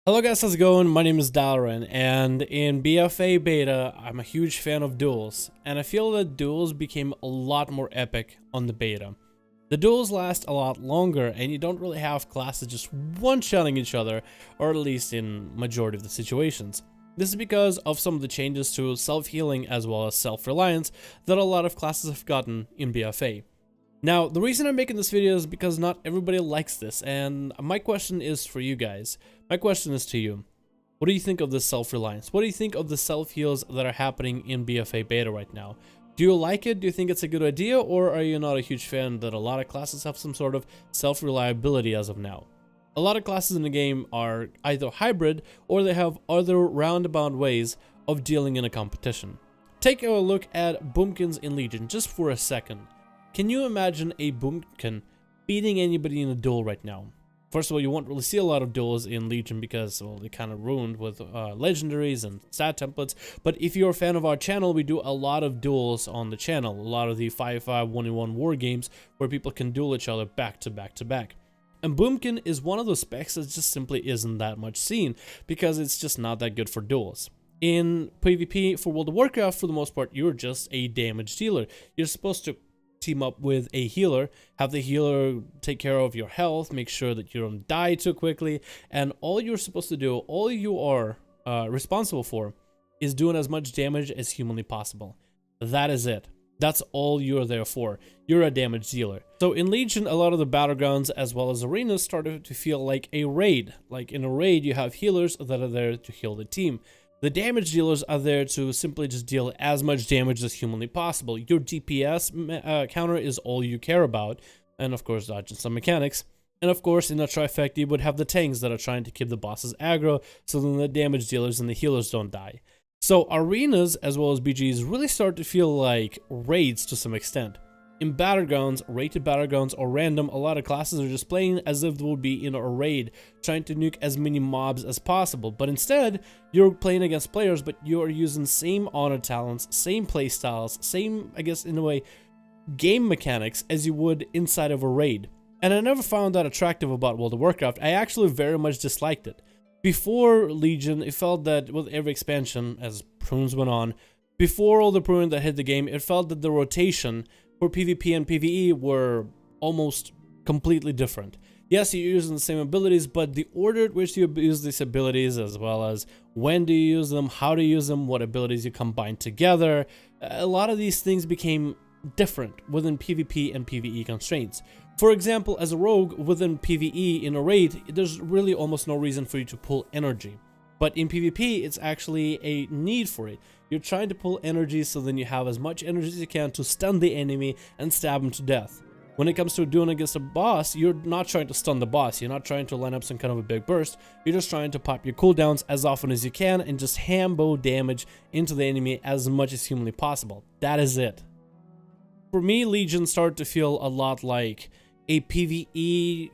Hello guys, how's it going? My name is Dalaran, and in BFA beta, I'm a huge fan of duels, and I feel that duels became a lot more epic on the beta. The duels last a lot longer, and you don't really have classes just one-shotting each other, or at least in majority of the situations. This is because of some of the changes to self-healing as well as self-reliance that a lot of classes have gotten in BFA. Now, the reason I'm making this video is because not everybody likes this, and my question is for you guys. My question is to you. What do you think of this self-reliance? What do you think of the self-heals that are happening in BFA beta right now? Do you like it? Do you think it's a good idea? Or are you not a huge fan that a lot of classes have some sort of self-reliability as of now? A lot of classes in the game are either hybrid or they have other roundabout ways of dealing in a competition. Take a look at boomkins in Legion just for a second. Can you imagine a boomkin beating anybody in a duel right now? First of all, you won't really see a lot of duels in Legion because, well, they kind of ruined with legendaries and stat templates. But if you're a fan of our channel, we do a lot of duels on the channel. A lot of the 5v5 1v1 war games where people can duel each other back to back to back. And boomkin is one of those specs that just simply isn't that much seen because it's just not that good for duels. In PvP for World of Warcraft, for the most part, you're just a damage dealer. You're supposed to team up with a healer, have the healer take care of your health, make sure that you don't die too quickly, and all you're supposed to do, all you are responsible for, is doing as much damage as humanly possible. That is it. That's all you're there for. You're a damage dealer. So in Legion, a lot of the battlegrounds as well as arenas started to feel like a raid. Like in a raid, you have healers that are there to heal the team. The damage dealers are there to simply just deal as much damage as humanly possible. Your DPS counter is all you care about, and of course dodging some mechanics. And of course in a trifecta you would have the tanks that are trying to keep the bosses aggro so then the damage dealers and the healers don't die. So arenas as well as BGs really start to feel like raids to some extent. In battlegrounds, rated battlegrounds or random, a lot of classes are just playing as if they would be in a raid, trying to nuke as many mobs as possible. But instead, you're playing against players, but you're using same honor talents, same playstyles, same, I guess in a way, game mechanics as you would inside of a raid. And I never found that attractive about World of Warcraft. I actually very much disliked it. Before Legion, it felt that with every expansion, as prunes went on, before all the pruning that hit the game, it felt that the rotation for PvP and PvE were almost completely different. Yes, you're using the same abilities, but the order at which you use these abilities, as well as when do you use them, how to use them, what abilities you combine together, a lot of these things became different within PvP and PvE constraints. For example, as a rogue within PvE in a raid, there's really almost no reason for you to pull energy. But in PvP, it's actually a need for it. You're trying to pull energy so then you have as much energy as you can to stun the enemy and stab him to death. When it comes to doing against a boss, you're not trying to stun the boss. You're not trying to line up some kind of a big burst. You're just trying to pop your cooldowns as often as you can and just hambo damage into the enemy as much as humanly possible. That is it. For me, Legion started to feel a lot like a PvE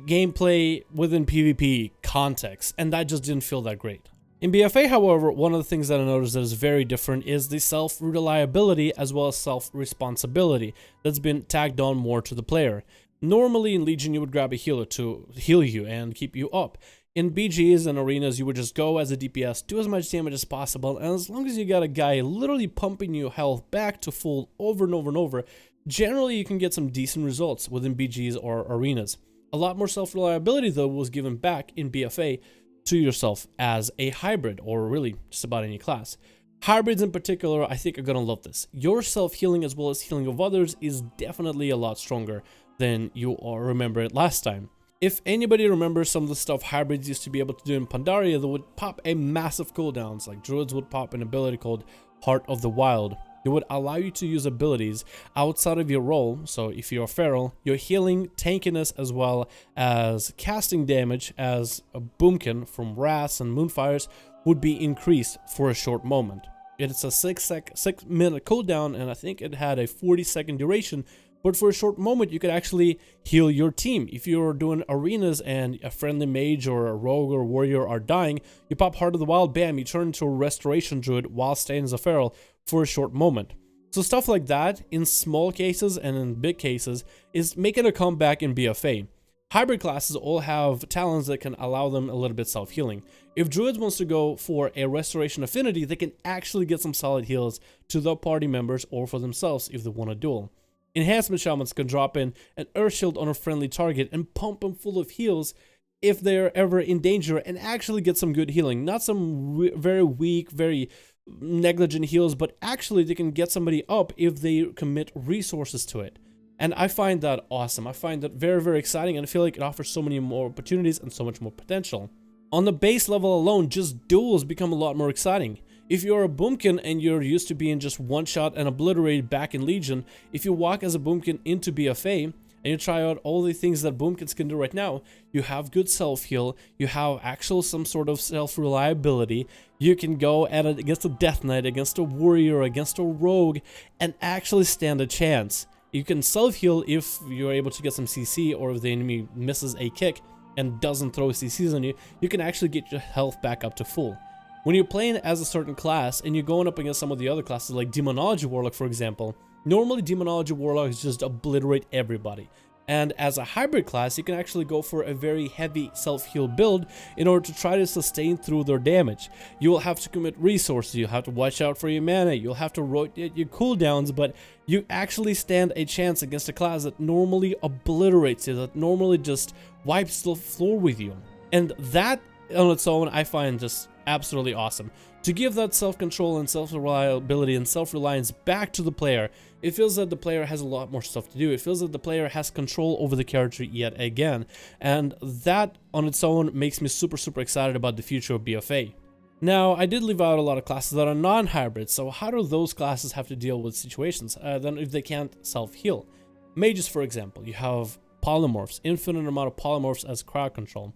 gameplay within PvP context, and that just didn't feel that great. In BFA, however, one of the things that I noticed that is very different is the self-reliability as well as self-responsibility that's been tagged on more to the player. Normally in Legion, you would grab a healer to heal you and keep you up. In BGs and arenas, you would just go as a DPS, do as much damage as possible, and as long as you got a guy literally pumping your health back to full over and over and over, generally you can get some decent results within BGs or arenas. A lot more self-reliability though was given back in BFA to yourself as a hybrid, or really just about any class. Hybrids in particular, I think are gonna love this. Your self-healing as well as healing of others is definitely a lot stronger than you all remember it last time. If anybody remembers some of the stuff hybrids used to be able to do in Pandaria, they would pop a massive cooldowns, like druids would pop an ability called Heart of the Wild. It would allow you to use abilities outside of your role. So if you're a feral, your healing, tankiness, as well as casting damage as a boomkin from wraths and moonfires would be increased for a short moment. It's a 6-minute cooldown, and I think it had a 40-second duration. But for a short moment, you could actually heal your team. If you're doing arenas and a friendly mage or a rogue or warrior are dying, you pop Heart of the Wild, bam, you turn into a restoration druid while staying as a feral for a short moment. So stuff like that, in small cases and in big cases, is making a comeback in BFA. Hybrid classes all have talents that can allow them a little bit self-healing. If Druids wants to go for a Restoration Affinity, they can actually get some solid heals to their party members or for themselves if they want to duel. Enhancement Shamans can drop in an Earth Shield on a friendly target and pump them full of heals if they're ever in danger and actually get some good healing. Not some very weak, very negligent heals, but actually they can get somebody up if they commit resources to it. And I find that awesome. I find that very, very exciting, and I feel like it offers so many more opportunities and so much more potential. On the base level alone, just duels become a lot more exciting. If you're a boomkin and you're used to being just one shot and obliterated back in Legion, if you walk as a boomkin into BFA and you try out all the things that boomkins can do right now, you have good self-heal, you have actual some sort of self-reliability, you can go at it against a Death Knight, against a warrior, against a rogue, and actually stand a chance. You can self-heal if you're able to get some CC, or if the enemy misses a kick and doesn't throw CCs on you, you can actually get your health back up to full. When you're playing as a certain class and you're going up against some of the other classes like Demonology Warlock, for example, normally Demonology Warlocks just obliterate everybody. And as a hybrid class, you can actually go for a very heavy self-heal build in order to try to sustain through their damage. You will have to commit resources, you'll have to watch out for your mana, you'll have to rotate your cooldowns, but you actually stand a chance against a class that normally obliterates you, that normally just wipes the floor with you. And that on its own, I find just absolutely awesome. To give that self-control and self-reliability and self-reliance back to the player, it feels that the player has a lot more stuff to do. It feels that the player has control over the character yet again. And that on its own makes me super, super excited about the future of BFA. Now, I did leave out a lot of classes that are non-hybrid, so how do those classes have to deal with situations then if they can't self-heal? Mages, for example, you have polymorphs, infinite amount of polymorphs as crowd control.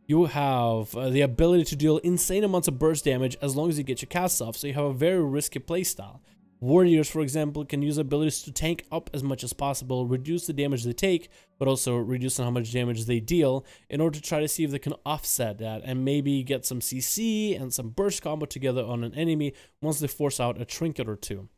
You have the ability to deal insane amounts of burst damage as long as you get your casts off, so you have a very risky playstyle. Warriors, for example, can use abilities to tank up as much as possible, reduce the damage they take, but also reduce how much damage they deal in order to try to see if they can offset that and maybe get some CC and some burst combo together on an enemy once they force out a trinket or two.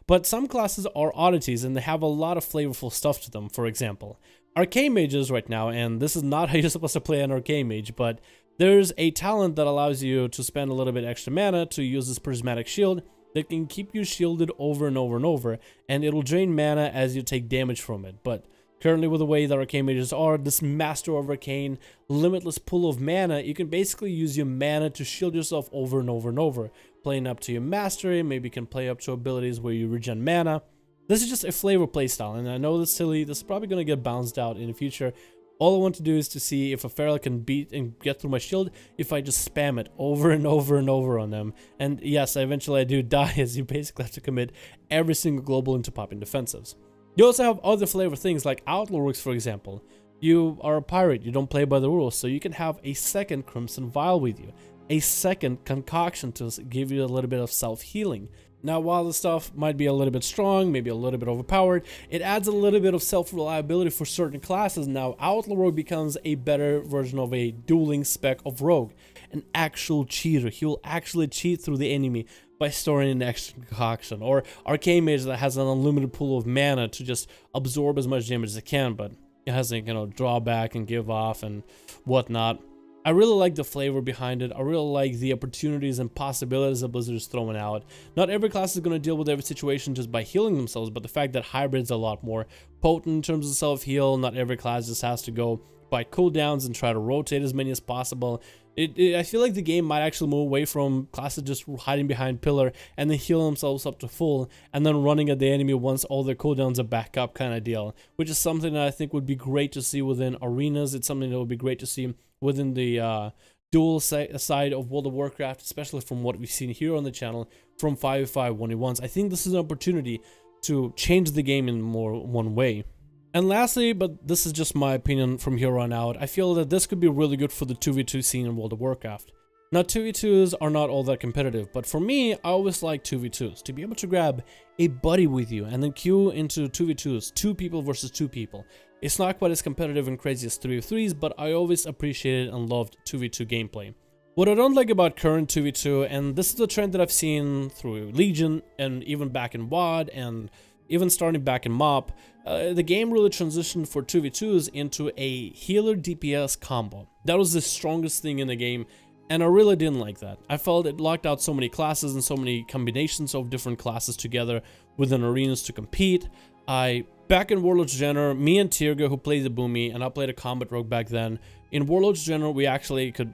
But some classes are oddities and they have a lot of flavorful stuff to them. For example, Arcane Mages right now, and this is not how you're supposed to play an Arcane Mage, but there's a talent that allows you to spend a little bit extra mana to use this prismatic shield that can keep you shielded over and over and over, and it'll drain mana as you take damage from it. But currently, with the way that Arcane Mages are, this Master of Arcane, limitless pool of mana, you can basically use your mana to shield yourself over and over and over, playing up to your mastery. Maybe you can play up to abilities where you regen mana. This is just a flavor playstyle, and I know that's silly. This is probably going to get bounced out in the future. All I want to do is to see if a Feral can beat and get through my shield if I just spam it over and over and over on them. And yes, eventually I do die, as you basically have to commit every single global into popping defensives. You also have other flavor things like Outlaw Rogues, for example. You are a pirate, you don't play by the rules, so you can have a second Crimson Vial with you, a second concoction to give you a little bit of self-healing. Now, while the stuff might be a little bit strong, maybe a little bit overpowered, it adds a little bit of self-reliability for certain classes. Now, Outlaw Rogue becomes a better version of a dueling spec of Rogue, an actual cheater. He will actually cheat through the enemy by storing an extra concoction. Or Arcane Mage that has an unlimited pool of mana to just absorb as much damage as it can, but it has to, draw back and give off and whatnot. I really like the flavor behind it. I really like the opportunities and possibilities that Blizzard is throwing out. Not every class is going to deal with every situation just by healing themselves, but the fact that hybrid's a lot more potent in terms of self-heal. Not every class just has to go by cooldowns and try to rotate as many as possible. I feel like the game might actually move away from classes just hiding behind pillar and then heal themselves up to full and then running at the enemy once all their cooldowns are back up kind of deal, which is something that I think would be great to see within arenas. It's something that would be great to see within the dual side of World of Warcraft, especially from what we've seen here on the channel from 5v5 1v1s. I think this is an opportunity to change the game in one way. And lastly, but this is just my opinion from here on out, I feel that this could be really good for the 2v2 scene in World of Warcraft. Now, 2v2s are not all that competitive, but for me, I always like 2v2s, to be able to grab a buddy with you and then queue into 2v2s, 2 people versus 2 people. It's not quite as competitive and crazy as 3v3s, but I always appreciated and loved 2v2 gameplay. What I don't like about current 2v2, and this is a trend that I've seen through Legion and even back in WoD and even starting back in MoP, the game really transitioned for 2v2s into a healer DPS combo. That was the strongest thing in the game, and I really didn't like that. I felt it locked out so many classes and so many combinations of different classes together within arenas to compete. Back in Warlords General, me and Tirga, who played the Boomy, and I played a combat rogue back then, in Warlords General we actually could,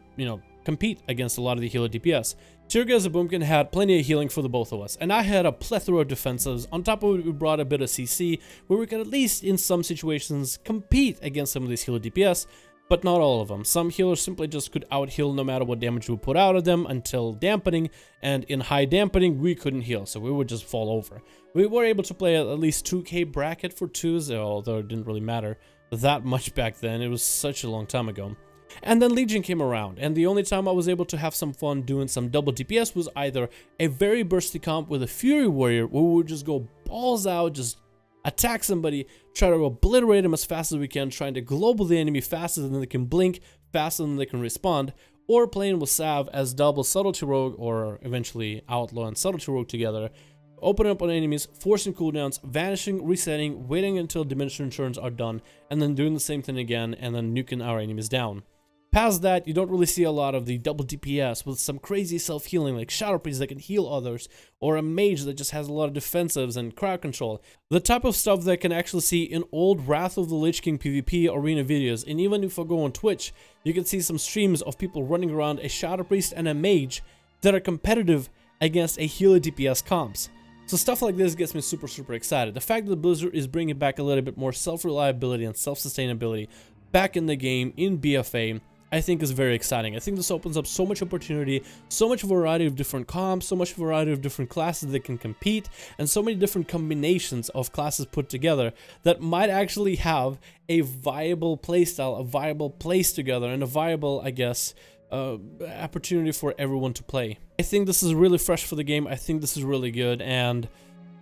compete against a lot of the healer DPS. Tirga as a boomkin had plenty of healing for the both of us, and I had a plethora of defensives. On top of it, we brought a bit of CC, where we could at least, in some situations, compete against some of these healer DPS, but not all of them. Some healers simply just could out-heal no matter what damage we put out of them until dampening, and in high dampening, we couldn't heal, so we would just fall over. We were able to play at least 2k bracket for 2s, although it didn't really matter that much back then. It was such a long time ago. And then Legion came around, and the only time I was able to have some fun doing some double DPS was either a very bursty comp with a Fury Warrior, where we would just go balls out, just attack somebody, try to obliterate them as fast as we can, trying to global the enemy faster than they can blink, faster than they can respond, or playing with Sav as double Subtlety Rogue, or eventually Outlaw and Subtlety Rogue together, opening up on enemies, forcing cooldowns, vanishing, resetting, waiting until diminishing returns are done, and then doing the same thing again, and then nuking our enemies down. Past that, you don't really see a lot of the double DPS with some crazy self-healing like Shadow Priest that can heal others, or a mage that just has a lot of defensives and crowd control. The type of stuff that I can actually see in old Wrath of the Lich King PvP arena videos, and even if I go on Twitch, you can see some streams of people running around a Shadow Priest and a mage that are competitive against a healer DPS comps. So stuff like this gets me super excited. The fact that Blizzard is bringing back a little bit more self-reliability and self-sustainability back in the game in BFA, I think is very exciting. I think this opens up so much opportunity, so much variety of different comps, so much variety of different classes that can compete, and so many different combinations of classes put together that might actually have a viable playstyle, a viable place together, and a viable, I guess, opportunity for everyone to play. I think this is really fresh for the game. I think this is really good, and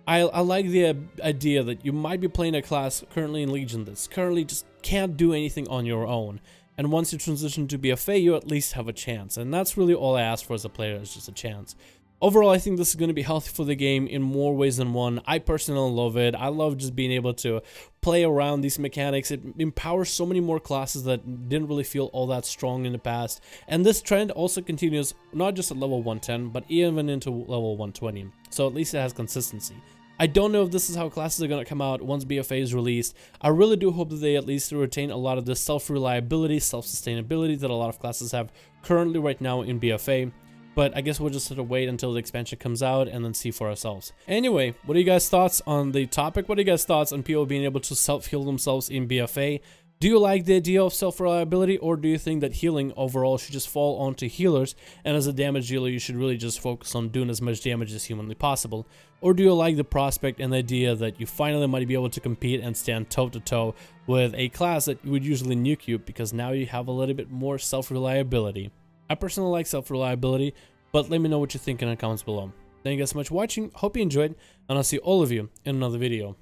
I like the idea that you might be playing a class currently in Legion that's currently just can't do anything on your own. And once you transition to BFA, you at least have a chance. And that's really all I ask for as a player, is just a chance. Overall, I think this is going to be healthy for the game in more ways than one. I personally love it. I love just being able to play around these mechanics. It empowers so many more classes that didn't really feel all that strong in the past. And this trend also continues not just at level 110, but even into level 120. So at least it has consistency. I don't know if this is how classes are going to come out once BFA is released. I really do hope that they at least retain a lot of the self-reliability, self-sustainability that a lot of classes have currently right now in BFA. But I guess we'll just have to wait until the expansion comes out and then see for ourselves. Anyway, what are you guys' thoughts on the topic? What are you guys' thoughts on people being able to self-heal themselves in BFA? Do you like the idea of self-reliability, or do you think that healing overall should just fall onto healers, and as a damage dealer you should really just focus on doing as much damage as humanly possible? Or do you like the prospect and the idea that you finally might be able to compete and stand toe-to-toe with a class that would usually nuke you, because now you have a little bit more self-reliability? I personally like self-reliability, but let me know what you think in the comments below. Thank you guys so much for watching, hope you enjoyed, and I'll see all of you in another video.